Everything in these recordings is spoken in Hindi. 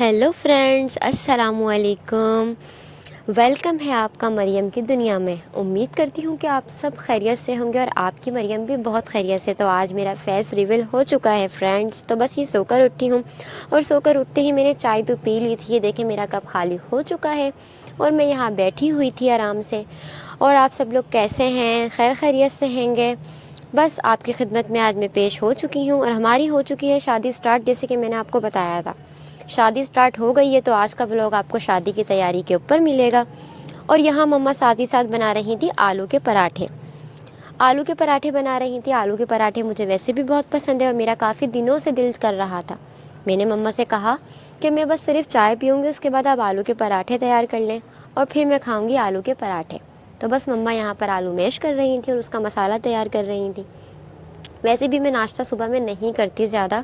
हेलो फ्रेंड्स, अस्सलामुअलैकुम। वेलकम है आपका मरियम की दुनिया में। उम्मीद करती हूँ कि आप सब खैरियत से होंगे और आपकी मरियम भी बहुत खैरियत से। तो आज मेरा फेस रिवील हो चुका है फ्रेंड्स। तो बस ये सोकर उठी हूँ और सोकर उठते ही मैंने चाय तो पी ली थी। ये देखें, मेरा कप खाली हो चुका है और मैं यहाँ बैठी हुई थी आराम से। और आप सब लोग कैसे हैं? खैर खैरियत से होंगे। बस आपकी खिदमत में आज मैं पेश हो चुकी हूँ और हमारी हो चुकी है शादी स्टार्ट, जैसे कि मैंने आपको बताया था। शादी स्टार्ट हो गई है, तो आज का व्लॉग आपको शादी की तैयारी के ऊपर मिलेगा। और यहाँ मम्मा साथ ही साथ बना रही थी आलू के पराठे। आलू के पराठे बना रही थी। आलू के पराठे मुझे वैसे भी बहुत पसंद है और मेरा काफ़ी दिनों से दिल कर रहा था। मैंने मम्मा से कहा कि मैं बस सिर्फ चाय पीऊँगी, उसके बाद आप आलू के पराठे तैयार कर लें और फिर मैं खाऊँगी आलू के पराठे। तो बस मम्मा यहाँ पर आलू मैश कर रही थी और उसका मसाला तैयार कर रही थी। वैसे भी मैं नाश्ता सुबह में नहीं करती ज़्यादा,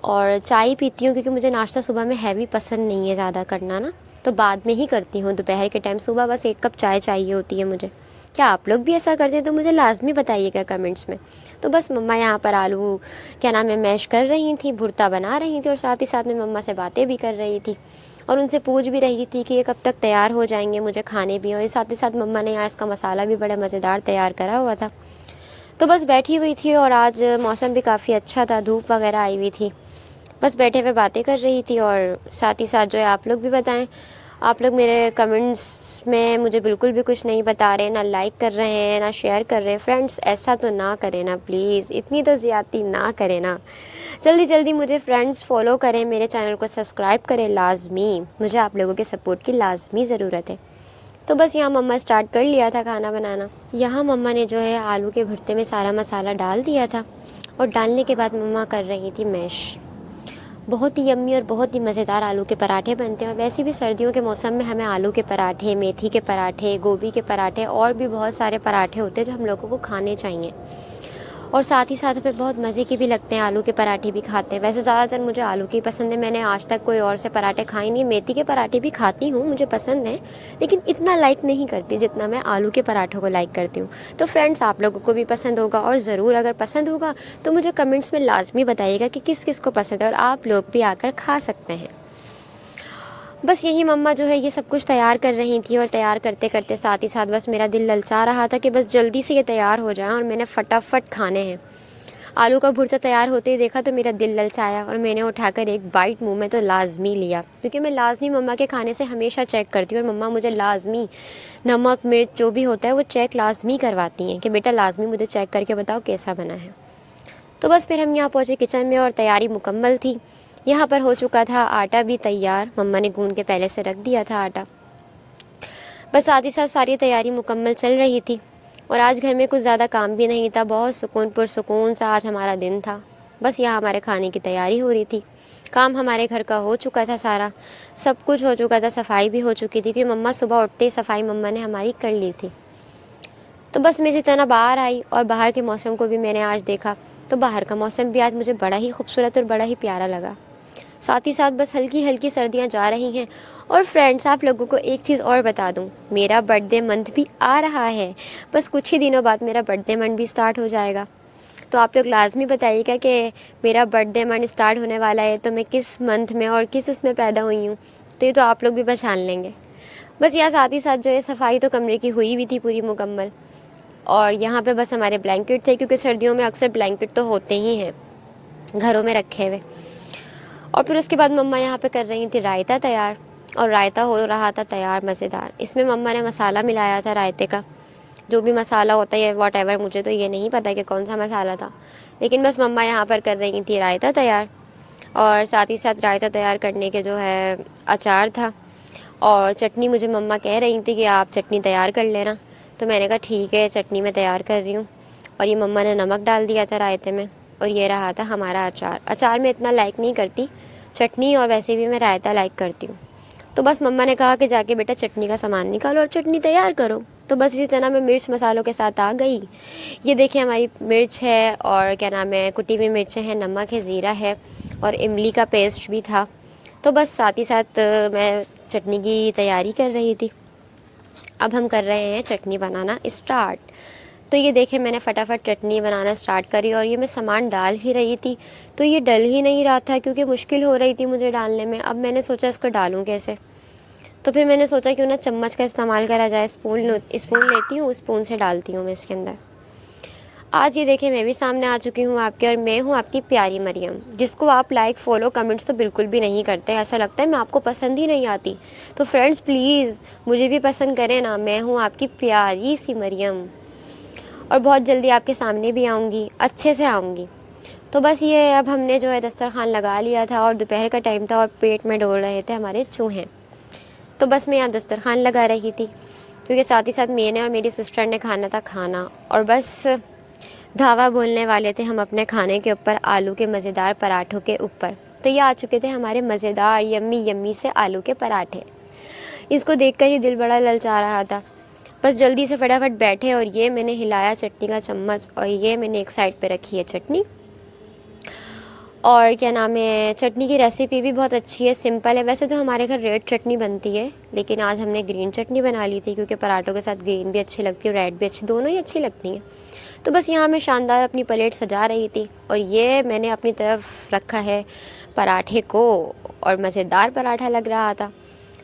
और चाय ही पीती हूँ, क्योंकि मुझे नाश्ता सुबह में हैवी पसंद नहीं है ज़्यादा करना ना। तो बाद में ही करती हूँ दोपहर के टाइम। सुबह बस एक कप चाय चाहिए होती है मुझे। क्या आप लोग भी ऐसा करते हैं? तो मुझे लाजमी बताइएगा कमेंट्स में। तो बस मम्मा यहाँ पर आलू क्या नाम है मैश कर रही थी, भुर्ता बना रही थी, और साथ ही साथ में मम्मा से बातें भी कर रही थी और उनसे पूछ भी रही थी कि ये कब तक तैयार हो जाएंगे, मुझे खाने भी। और साथ ही साथ मम्मा ने यहाँ इसका मसाला भी बड़ा मज़ेदार तैयार करा हुआ था। तो बस बैठी हुई थी और आज मौसम भी काफ़ी अच्छा था, धूप वगैरह आई हुई थी। बस बैठे हुए बातें कर रही थी और साथ ही साथ जो है आप लोग भी बताएं। आप लोग मेरे कमेंट्स में मुझे बिल्कुल भी कुछ नहीं बता रहे, ना लाइक कर रहे हैं ना शेयर कर रहे हैं। फ्रेंड्स, ऐसा तो ना करें ना प्लीज़, इतनी तो ज़्यादती ना करें ना। जल्दी जल्दी मुझे फ्रेंड्स फॉलो करें, मेरे चैनल को सब्सक्राइब करें लाजमी। मुझे आप लोगों के सपोर्ट की लाजमी ज़रूरत है। तो बस यहाँ मम्मा स्टार्ट कर लिया था खाना बनाना। यहाँ मम्मा ने जो है आलू के भुर्ते में सारा मसाला डाल दिया था और डालने के बाद मम्मा कर रही थी मैश। बहुत ही यम्मी और बहुत ही मज़ेदार आलू के पराठे बनते हैं। और वैसे भी सर्दियों के मौसम में हमें आलू के पराठे, मेथी के पराठे, गोभी के पराठे और भी बहुत सारे पराठे होते हैं जो हम लोगों को खाने चाहिए। और साथ ही साथ हमें बहुत मज़े के भी लगते हैं, आलू के पराठे भी खाते हैं। वैसे ज़्यादातर मुझे आलू के ही पसंद है। मैंने आज तक कोई और से पराठे खाए नहीं। मेथी के पराठे भी खाती हूँ, मुझे पसंद है, लेकिन इतना लाइक नहीं करती जितना मैं आलू के पराठों को लाइक करती हूँ। तो फ्रेंड्स, आप लोगों को भी पसंद होगा, और ज़रूर अगर पसंद होगा तो मुझे कमेंट्स में लाजमी बताइएगा कि किस किस को पसंद है, और आप लोग भी आकर खा सकते हैं। बस यही मम्मा जो है ये सब कुछ तैयार कर रही थी, और तैयार करते करते साथ ही साथ बस मेरा दिल ललचा रहा था कि बस जल्दी से ये तैयार हो जाए और मैंने फटाफट खाने हैं। आलू का भुर्ता तैयार होते ही देखा तो मेरा दिल ललचाया और मैंने उठाकर एक बाइट मुंह में तो लाजमी लिया, क्योंकि मैं लाजमी मम्मा के खाने से हमेशा चेक करती हूँ। और मम्मा मुझे लाजमी नमक मिर्च जो भी होता है वो चेक लाजमी करवाती हैं कि बेटा लाजमी मुझे चेक करके बताओ कैसा बना है। तो बस फिर हम यहाँ पहुँचे किचन में और तैयारी मुकम्मल थी। यहाँ पर हो चुका था आटा भी तैयार, मम्मा ने गूंद के पहले से रख दिया था आटा। बस साथ ही साथ सारी तैयारी मुकम्मल चल रही थी और आज घर में कुछ ज़्यादा काम भी नहीं था। बहुत सुकून पुरसुकून सा आज हमारा दिन था। बस यहाँ हमारे खाने की तैयारी हो रही थी। काम हमारे घर का हो चुका था, सारा सब कुछ हो चुका था, सफाई भी हो चुकी थी, क्योंकि मम्मा सुबह उठते ही सफाई मम्मा ने हमारी कर ली थी। तो बस मैं इसी तरह बाहर आई और बाहर के मौसम को भी मैंने आज देखा। तो बाहर का मौसम भी आज मुझे बड़ा ही खूबसूरत और बड़ा ही प्यारा लगा। साथ ही साथ बस हल्की हल्की सर्दियाँ जा रही हैं। और फ्रेंड्स, आप लोगों को एक चीज़ और बता दूं, मेरा बर्थडे मंथ भी आ रहा है। बस कुछ ही दिनों बाद मेरा बर्थडे मंथ भी स्टार्ट हो जाएगा। तो आप लोग लाजमी बताइएगा कि मेरा बर्थडे मंथ स्टार्ट होने वाला है तो मैं किस मंथ में और किस उसमें पैदा हुई हूँ। तो ये तो आप लोग भी पहचान लेंगे। बस यहाँ साथ ही साथ जो है सफाई तो कमरे की हुई भी थी पूरी मुकम्मल। और यहाँ पे बस हमारे ब्लैंकेट थे, क्योंकि सर्दियों में अक्सर ब्लैंकेट तो होते ही हैं घरों में रखे हुए। और फिर उसके बाद मम्मा यहाँ पे कर रही थी रायता तैयार, और रायता हो रहा था तैयार मज़ेदार। इसमें मम्मा ने मसाला मिलाया था रायते का, जो भी मसाला होता है वॉट एवर, मुझे तो ये नहीं पता कि कौन सा मसाला था, लेकिन बस मम्मा यहाँ पर कर रही थी रायता तैयार। और साथ ही साथ रायता तैयार करने के जो है अचार था, और चटनी मुझे मम्मा कह रही थी कि आप चटनी तैयार कर लेना। तो मैंने कहा ठीक है, चटनी मैं तैयार कर रही हूँ। और ये मम्मा ने नमक डाल दिया था रायते में, और ये रहा था हमारा अचार। अचार मैं इतना लाइक नहीं करती, चटनी और वैसे भी मैं रायता लाइक करती हूँ। तो बस मम्मा ने कहा कि जाके बेटा चटनी का सामान निकालो और चटनी तैयार करो। तो बस इसी तरह मैं मिर्च मसालों के साथ आ गई। ये देखिए हमारी मिर्च है, और क्या नाम है, कुटी हुई मिर्चें हैं, नमक है, ज़ीरा है, और इमली का पेस्ट भी था। तो बस साथ ही साथ मैं चटनी की तैयारी कर रही थी। अब हम कर रहे हैं चटनी बनाना स्टार्ट। तो ये देखें मैंने फटाफट चटनी बनाना स्टार्ट करी और ये मैं सामान डाल ही रही थी तो ये डल ही नहीं रहा था क्योंकि मुश्किल हो रही थी मुझे डालने में। अब मैंने सोचा इसको डालूँ कैसे, तो फिर मैंने सोचा क्यों ना चम्मच का इस्तेमाल करा जाए। स्पून लेती हूँ, स्पून से डालती हूँ मैं इसके अंदर। आज ये देखिए मैं भी सामने आ चुकी हूँ आपके, और मैं हूँ आपकी प्यारी मरियम, जिसको आप लाइक फॉलो कमेंट्स तो बिल्कुल भी नहीं करते। ऐसा लगता है मैं आपको पसंद ही नहीं आती। तो फ्रेंड्स प्लीज़ मुझे भी पसंद करें ना। मैं हूँ आपकी प्यारी सी मरियम, और बहुत जल्दी आपके सामने भी आऊँगी, अच्छे से आऊँगी। तो बस ये अब हमने जो है दस्तरखान लगा लिया था और दोपहर का टाइम था और पेट में डोल रहे थे हमारे चूहे। तो बस मैं यहाँ दस्तरखान लगा रही थी क्योंकि साथ ही साथ मैंने और मेरी सिस्टर ने खाना था खाना, और बस धावा बोलने वाले थे हम अपने खाने के ऊपर, आलू के मज़ेदार पराठों के ऊपर। तो ये आ चुके थे हमारे मज़ेदार यम्मी यम्मी से आलू के पराठे। इसको देखकर ही दिल बड़ा ललचा रहा था। बस जल्दी से फटाफट बैठे और ये मैंने हिलाया चटनी का चम्मच, और ये मैंने एक साइड पे रखी है चटनी। और क्या नाम है, चटनी की रेसिपी भी बहुत अच्छी है, सिंपल है। वैसे तो हमारे घर रेड चटनी बनती है, लेकिन आज हमने ग्रीन चटनी बना ली थी क्योंकि पराठों के साथ ग्रीन भी अच्छी लगती है, रेड भी अच्छी, दोनों ही अच्छी लगती हैं। तो बस यहाँ मैं शानदार अपनी प्लेट सजा रही थी और ये मैंने अपनी तरफ रखा है पराठे को, और मज़ेदार पराठा लग रहा था।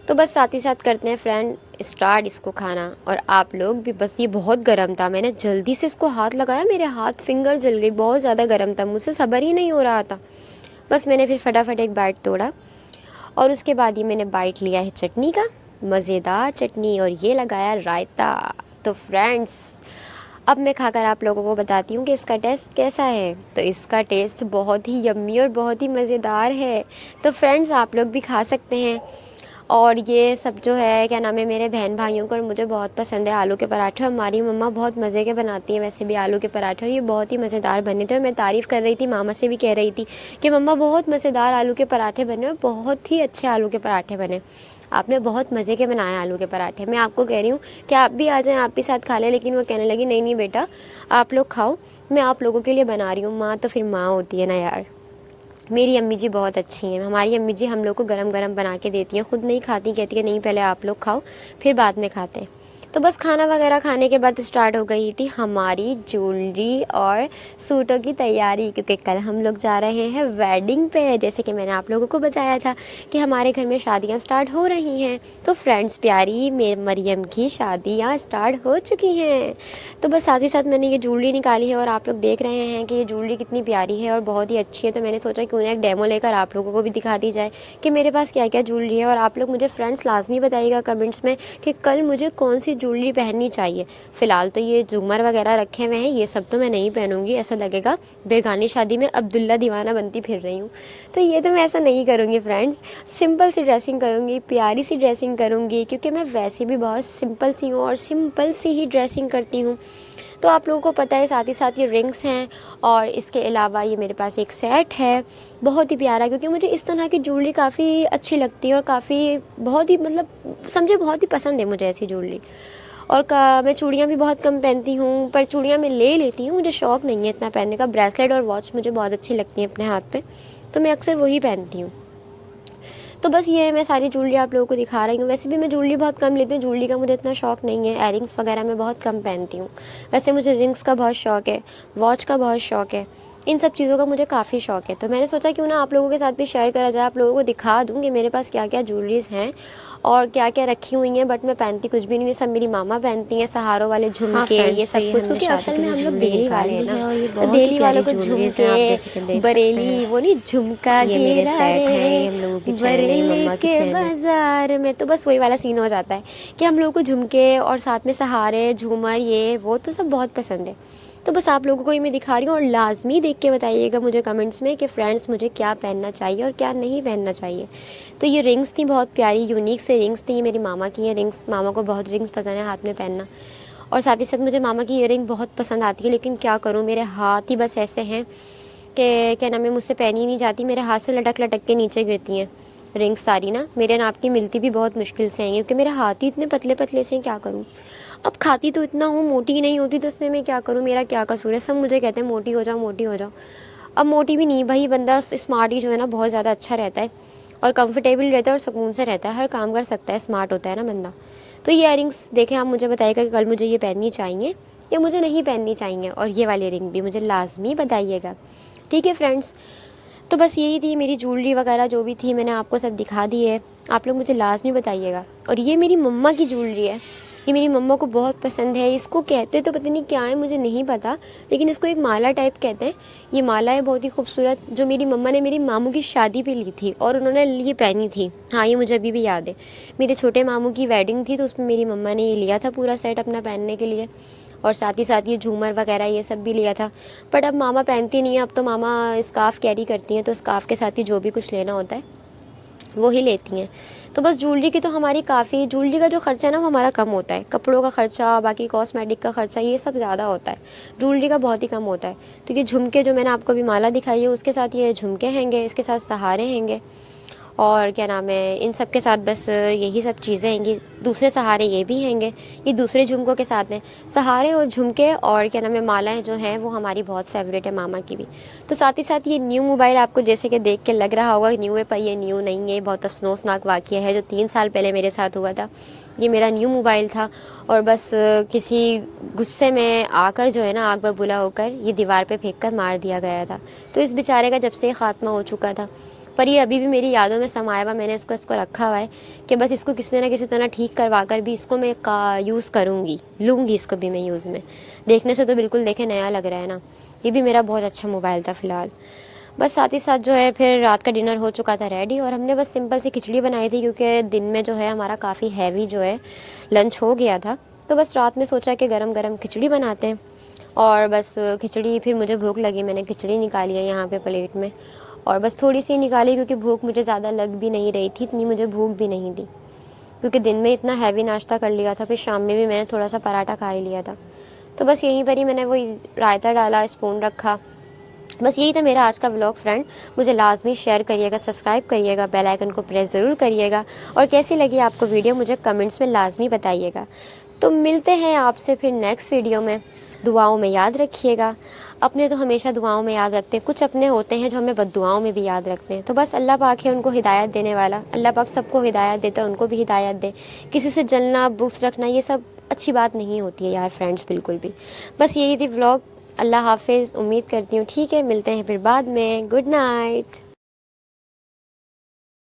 तो बस साथ ही साथ करते हैं फ्रेंड स्टार्ट इसको खाना। और आप लोग भी, बस ये बहुत गर्म था, मैंने जल्दी से इसको हाथ लगाया, मेरे हाथ फिंगर जल गई, बहुत ज़्यादा गर्म था, मुझसे सब्र ही नहीं हो रहा था। बस मैंने फिर फटाफट एक बाइट तोड़ा और उसके बाद ये मैंने बाइट लिया है चटनी का, मज़ेदार चटनी, और ये लगाया रायता। तो फ्रेंड्स अब मैं खाकर आप लोगों को बताती हूँ कि इसका टेस्ट कैसा है। तो इसका टेस्ट बहुत ही यम्मी और बहुत ही मज़ेदार है। तो फ्रेंड्स आप लोग भी खा सकते हैं। और ये सब जो है क्या नाम है, मेरे बहन भाइयों को और मुझे बहुत पसंद है आलू के पराठे। हमारी मम्मा बहुत मज़े के बनाती हैं वैसे भी आलू के पराठे, और ये बहुत ही मज़ेदार बने थे। और मैं तारीफ़ कर रही थी, मामा से भी कह रही थी कि मम्मा बहुत मज़ेदार आलू के पराठे बने, और बहुत ही अच्छे आलू के पराठे बने, आपने बहुत मज़े के बनाए आलू के पराठे। मैं आपको कह रही हूँ कि आप भी आ जाएँ, आप भी साथ खा लें। लेकिन वो कहने लगी नहीं नहीं बेटा आप लोग खाओ, मैं आप लोगों के लिए बना रही हूँ। माँ तो फिर माँ होती है ना यार। मेरी अम्मी जी बहुत अच्छी हैं, हमारी अम्मी जी हम लोग को गरम गरम बना के देती हैं, ख़ुद नहीं खाती, कहती है नहीं पहले आप लोग खाओ फिर बाद में खाते हैं। तो बस खाना वगैरह खाने के बाद स्टार्ट हो गई थी हमारी ज्वेलरी और सूटों की तैयारी, क्योंकि कल हम लोग जा रहे हैं वेडिंग पे। जैसे कि मैंने आप लोगों को बताया था कि हमारे घर में शादियां स्टार्ट हो रही हैं। तो फ्रेंड्स प्यारी मेरी मरियम की शादियां स्टार्ट हो चुकी हैं। तो बस साथ ही साथ मैंने ये ज्वेलरी निकाली है और आप लोग देख रहे हैं कि ये ज्वेलरी कितनी प्यारी है और बहुत ही अच्छी है। तो मैंने सोचा क्यों ना एक डेमो लेकर आप लोगों को भी दिखा दी जाए कि मेरे पास क्या क्या ज्वेलरी है। और आप लोग मुझे फ्रेंड्स लाजमी बताइएगा कमेंट्स में कि कल मुझे कौन सी ज्वेलरी पहननी चाहिए। फ़िलहाल तो ये झूमर वगैरह रखे हुए हैं, ये सब तो मैं नहीं पहनूंगी, ऐसा लगेगा बेगानी शादी में अब्दुल्ला दीवाना बनती फिर रही हूँ। तो ये तो मैं ऐसा नहीं करूँगी फ्रेंड्स, सिंपल सी ड्रेसिंग करूँगी, प्यारी सी ड्रेसिंग करूँगी, क्योंकि मैं वैसे भी बहुत सिंपल सी हूँ और सिंपल सी ही ड्रेसिंग करती हूँ। तो आप लोगों को पता है, साथ ही साथ ये रिंग्स हैं और इसके अलावा ये मेरे पास एक सेट है बहुत ही प्यारा, क्योंकि मुझे इस तरह की ज्वेलरी काफ़ी अच्छी लगती है और काफ़ी बहुत ही मतलब समझे बहुत ही पसंद है मुझे ऐसी ज्वेलरी। और मैं चूड़ियाँ भी बहुत कम पहनती हूँ, पर चूड़ियाँ मैं ले लेती हूँ, मुझे शौक़ नहीं है इतना पहनने का। ब्रेसलेट और वॉच मुझे बहुत अच्छी लगती है अपने हाथ पे, तो मैं अक्सर वही पहनती हूँ। तो बस ये मैं सारी ज्वेलरी आप लोगों को दिखा रही हूँ। वैसे भी मैं ज्वेलरी बहुत कम लेती हूँ, ज्वेलरी का मुझे इतना शौक़ नहीं है। एयरिंग्स वगैरह मैं बहुत कम पहनती हूँ। वैसे मुझे रिंग्स का बहुत शौक़ है, वॉच का बहुत शौक़ है, इन सब चीज़ों का मुझे काफ़ी शौक़ है। तो मैंने सोचा क्यों ना आप लोगों के साथ भी शेयर करा जाए, आप लोगों को दिखा दूँ कि मेरे पास क्या क्या ज्वेलरीज़ हैं और क्या क्या रखी हुई हैं। बट मैं पहनती कुछ भी नहीं है, सब मेरी मामा पहनती हैं, सहारों वाले झुमके ये सब कुछ, क्योंकि असल में हम लोग दिल्ली वाले हैं ना, तो दिल्ली वालों को झुमके बरेली वो नहीं झुमका घेरा रे बरेली के बाजार में, तो बस वही वाला सीन हो जाता है कि हम लोगों को झुमके और साथ में सहारे झूमर ये वो तो सब बहुत पसंद है। तो बस आप लोगों को ये मैं दिखा रही हूँ, और लाजमी देख के बताइएगा मुझे कमेंट्स में कि फ्रेंड्स मुझे क्या पहनना चाहिए और क्या नहीं पहनना चाहिए। तो ये रिंग्स थी बहुत प्यारी, यूनिक से रिंग्स थी, मेरी मामा की ये रिंग्स, मामा को बहुत रिंग्स पसंद है हाथ में पहनना। और साथ ही साथ मुझे मामा की इयररिंग बहुत पसंद आती है, लेकिन क्या करूँ मेरे हाथ ही बस ऐसे हैं कि क्या नाम है, मुझसे पहनी नहीं जाती, मेरे हाथ से लटक लटक के नीचे गिरती हैं रिंग्स सारी ना। मेरे नाप की मिलती भी बहुत मुश्किल से हैं, क्योंकि मेरे हाथ ही इतने पतले पतले से हैं, क्या करूँ। अब खाती तो इतना हूँ, मोटी ही नहीं होती, तो उसमें मैं क्या करूँ, मेरा क्या कसूर है। सब मुझे कहते हैं मोटी हो जाओ मोटी हो जाओ। अब मोटी भी नहीं भाई, बंदा स्मार्ट ही जो है ना बहुत ज़्यादा अच्छा रहता है और कंफर्टेबल रहता है और सुकून से रहता है, हर काम कर सकता है, स्मार्ट होता है ना बंदा। तो ये इयरिंग्स देखें आप, मुझे बताइएगा कि कल मुझे ये पहननी चाहिए या मुझे नहीं पहननी चाहिए, और ये वाली रिंग भी मुझे लाजमी बताइएगा। ठीक है फ्रेंड्स, तो बस यही थी मेरी ज्वेलरी वगैरह जो भी थी, मैंने आपको सब दिखा दी है। आप लोग मुझे लाजमी बताइएगा। और ये मेरी मम्मा की ज्वेलरी है, ये मेरी मम्मा को बहुत पसंद है। इसको कहते तो पता नहीं क्या है, मुझे नहीं पता, लेकिन इसको एक माला टाइप कहते हैं। ये माला है बहुत ही खूबसूरत, जो मेरी मम्मा ने मेरी मामू की शादी पे ली थी और उन्होंने ये पहनी थी। हाँ, ये मुझे अभी भी याद है। मेरे छोटे मामू की वेडिंग थी तो उसमें मेरी मम्मा ने ये लिया था पूरा सेट अपना पहनने के लिए, और साथ ही साथ ये झूमर वगैरह ये सब भी लिया था। बट अब मामा पहनती नहीं है, अब तो मामा स्कार्फ़ कैरी करती हैं, तो स्कार्फ़ के साथ ही जो भी कुछ लेना होता है वो ही लेती हैं। तो बस ज्वेलरी की तो हमारी काफ़ी, ज्वेलरी का जो ख़र्चा है ना वो हमारा कम होता है। कपड़ों का ख़र्चा, बाकी कॉस्मेटिक का ख़र्चा, ये सब ज़्यादा होता है, ज्वेलरी का बहुत ही कम होता है। तो ये झुमके जो मैंने आपको अभी माला दिखाई है उसके साथ ये झुमके हैंगे, इसके साथ सहारे हैंगे, और क्या नाम है, इन सब के साथ बस यही सब चीज़ें हैंगी। दूसरे सहारे ये भी हैंगे, ये दूसरे झुमकों के साथ हैं। सहारे और झुमके और क्या नाम है, मालाएँ जो हैं वो हमारी बहुत फ़ेवरेट है मामा की भी। तो साथ ही साथ ये न्यू मोबाइल आपको जैसे कि देख के लग रहा होगा न्यू है, पर ये न्यू नहीं है। बहुत अफसोसनाक वाक़या है जो 3 साल पहले मेरे साथ हुआ था। ये मेरा न्यू मोबाइल था और बस किसी गुस्से में आकर जो है ना, आग बबूला होकर ये दीवार पे फेंक कर मार दिया गया था। तो इस बेचारे का जब से ख़ात्मा हो चुका था, पर ये अभी भी मेरी यादों में समाया हुआ। मैंने इसको रखा हुआ है कि बस इसको किसी न किसी तरह ठीक करवा कर भी इसको मैं यूज़ करूँगी, लूँगी इसको भी मैं यूज़ में। देखने से तो बिल्कुल देखे नया लग रहा है ना। ये भी मेरा बहुत अच्छा मोबाइल था फ़िलहाल। बस साथ ही साथ जो है फिर रात का डिनर हो चुका था रेडी, और हमने बस सिंपल सी खिचड़ी बनाई थी क्योंकि दिन में जो है हमारा काफ़ी हैवी जो है लंच हो गया था। तो बस रात में सोचा कि गरम गरम खिचड़ी बनाते हैं, और बस खिचड़ी, फिर मुझे भूख लगी, मैंने खिचड़ी निकाली है यहाँ पे प्लेट में, और बस थोड़ी सी निकाली क्योंकि भूख मुझे ज़्यादा लग भी नहीं रही थी, इतनी मुझे भूख भी नहीं थी क्योंकि दिन में इतना हैवी नाश्ता कर लिया था, फिर शाम में भी मैंने थोड़ा सा पराठा खा ही लिया था। तो बस यहीं पर ही मैंने वही रायता डाला, स्पून रखा। बस यही था मेरा आज का व्लॉग फ्रेंड। मुझे लाजमी शेयर करिएगा, सब्सक्राइब करिएगा, बेल आइकन को प्रेस ज़रूर करिएगा, और कैसी लगी आपको वीडियो मुझे कमेंट्स में लाजमी बताइएगा। तो मिलते हैं आपसे फिर नेक्स्ट वीडियो में। दुआओं में याद रखिएगा। अपने तो हमेशा दुआओं में याद रखते हैं, कुछ अपने होते हैं जो हमें बद्दुआओं में भी याद रखते हैं। तो बस अल्लाह पाक है उनको हिदायत देने वाला, अल्लाह पाक सबको हिदायत देता है, उनको भी हिदायत दे। किसी से जलना, बुग़्ज़ रखना, ये सब अच्छी बात नहीं होती है यार फ्रेंड्स, बिल्कुल भी। बस यही थी व्लॉग। अल्लाह हाफ़िज़। उम्मीद करती हूँ ठीक है, मिलते हैं फिर बाद में। Good night.